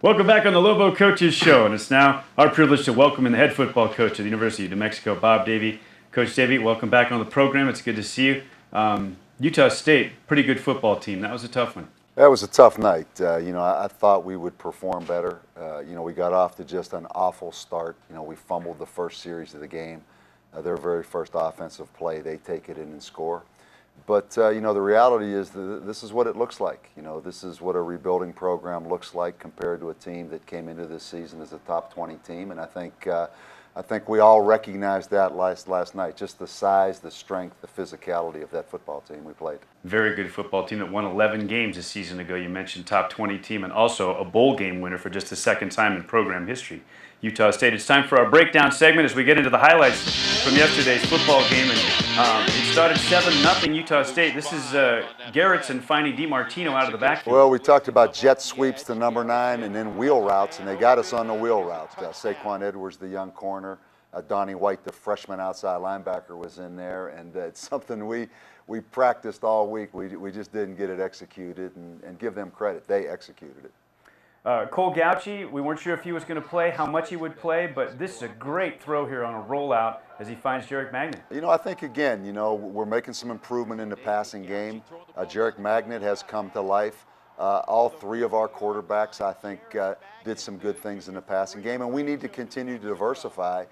Welcome back on the Lobo Coaches Show, and it's now our privilege to welcome in the head football coach at the University of New Mexico, Bob Davie. Coach Davie, welcome back on the program. It's good to see you. Utah State, pretty good football team. That was a tough one. That was a tough night. I thought we would perform better. We got off to just an awful start. We fumbled the first series of the game. Their very first offensive play, they take it in and score. But, the reality is this is what it looks like. This is what a rebuilding program looks like compared to a team that came into this season as a top 20 team. And I think we all recognized that last night, just the size, the strength, the physicality of that football team we played. Very good football team that won 11 games a season ago. You mentioned top 20 team and also a bowl game winner for just the second time in program history. Utah State. It's time for our breakdown segment as we get into the highlights from yesterday's football game. And it started 7-0 Utah State. This is Garrettson finding DiMartino out of the backfield. Well, we talked about jet sweeps to number 9 and then wheel routes, and they got us on the wheel route. Saquon Edwards, the young corner, Donnie White, the freshman outside linebacker, was in there, and it's something we practiced all week. We just didn't get it executed, and give them credit. They executed it. Cole Gauchi, we weren't sure if he was going to play, how much he would play, but this is a great throw here on a rollout as he finds Jarek Magnet. I think, again, we're making some improvement in the passing game. Jarek Magnet has come to life. All three of our quarterbacks, I think, did some good things in the passing game, and we need to continue to diversify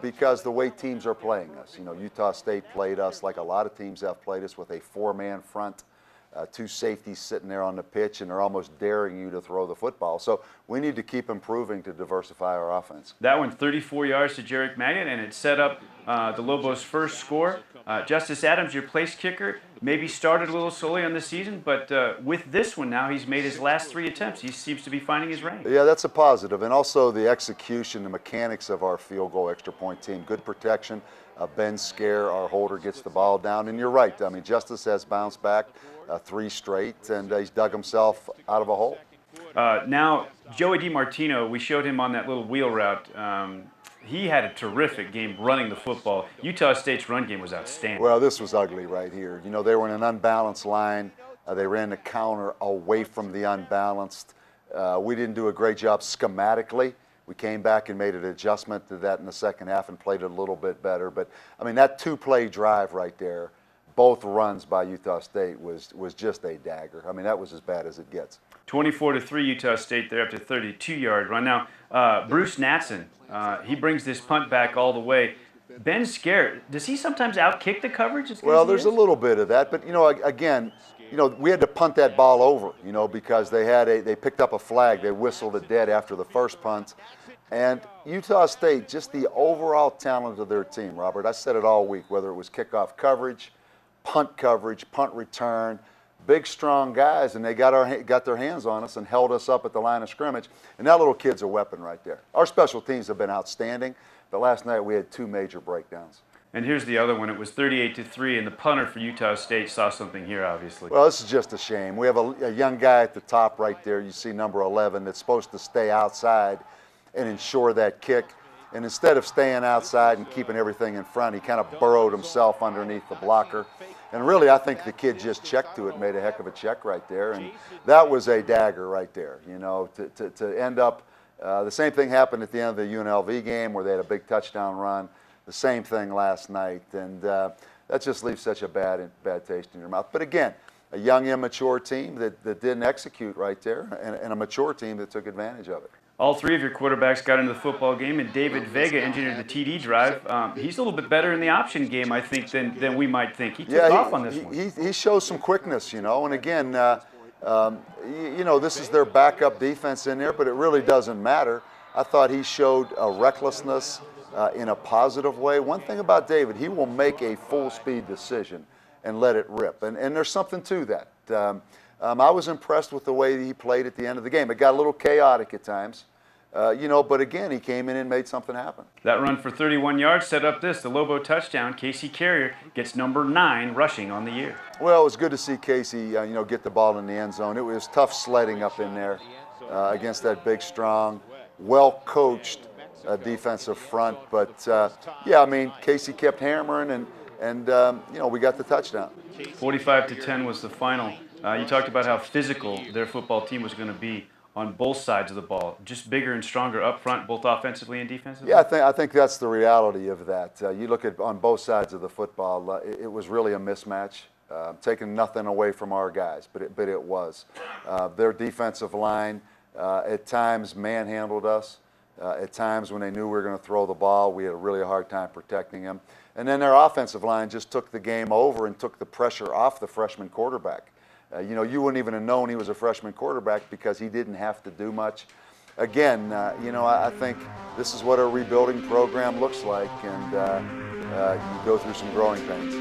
because the way teams are playing us. Utah State played us like a lot of teams have played us with a 4-man front. 2 safeties sitting there on the pitch, and they're almost daring you to throw the football. So we need to keep improving to diversify our offense. That one, 34 yards to Jarek Magnet, and it set up the Lobos' first score. Justice Adams, your place kicker, maybe started a little slowly on the season, but with this one now, he's made his last 3 attempts. He seems to be finding his range. Yeah, that's a positive. And also the execution, the mechanics of our field goal extra point team. Good protection. Ben Scare, our holder, gets the ball down. And you're right. Justice has bounced back 3 straight, and he's dug himself out of a hole. Now, Joey DiMartino, we showed him on that little wheel route. He had a terrific game running the football. Utah State's run game was outstanding. Well, this was ugly right here. They were in an unbalanced line. They ran the counter away from the unbalanced. We didn't do a great job schematically. We came back and made an adjustment to that in the second half and played it a little bit better. But, that 2-play drive right there, both runs by Utah State was just a dagger. That was as bad as it gets. 24-3 Utah State there up to 32-yard run. Now, Bruce Natson, he brings this punt back all the way. Ben Scare, does he sometimes outkick the coverage? Well, there's a little bit of that, but again, we had to punt that ball over, because they picked up a flag. They whistled it dead after the first punt. And Utah State, just the overall talent of their team, Robert, I said it all week, whether it was kickoff coverage, punt return, big, strong guys, and they got their hands on us and held us up at the line of scrimmage. And that little kid's a weapon right there. Our special teams have been outstanding, but last night we had 2 major breakdowns. And here's the other one. It was 38-3, and the punter for Utah State saw something here, obviously. Well, this is just a shame. We have a young guy at the top right there. You see number 11 that's supposed to stay outside and ensure that kick. And instead of staying outside and keeping everything in front, he kind of burrowed himself underneath the blocker. And really, I think the kid just checked to it, made a heck of a check right there. And that was a dagger right there, to end up. The same thing happened at the end of the UNLV game where they had a big touchdown run. The same thing last night. And that just leaves such a bad taste in your mouth. But again, a young, immature team that didn't execute right there, and a mature team that took advantage of it. All 3 of your quarterbacks got into the football game, and David Vega engineered the TD drive. He's a little bit better in the option game, I think, than we might think. He took off on this one. He shows some quickness, And again, this is their backup defense in there, but it really doesn't matter. I thought he showed a recklessness in a positive way. One thing about David, he will make a full-speed decision and let it rip, and there's something to that. I was impressed with the way he played at the end of the game. It got a little chaotic at times, but again, he came in and made something happen. That run for 31 yards set up the Lobo touchdown. Casey Carrier gets number 9 rushing on the year. Well, it was good to see Casey, get the ball in the end zone. It was tough sledding up in there against that big, strong, well-coached defensive front. But, Casey kept hammering, and we got the touchdown. 45-10 was the final. You talked about how physical their football team was going to be on both sides of the ball, just bigger and stronger up front, both offensively and defensively? Yeah, I think that's the reality of that. You look at on both sides of the football, it was really a mismatch. Taking nothing away from our guys, but it was. Their defensive line at times manhandled us. At times when they knew we were going to throw the ball, we had a really hard time protecting them. And then their offensive line just took the game over and took the pressure off the freshman quarterback. You know, you wouldn't even have known he was a freshman quarterback because he didn't have to do much. Again, you know, I think this is what a rebuilding program looks like, and you go through some growing pains.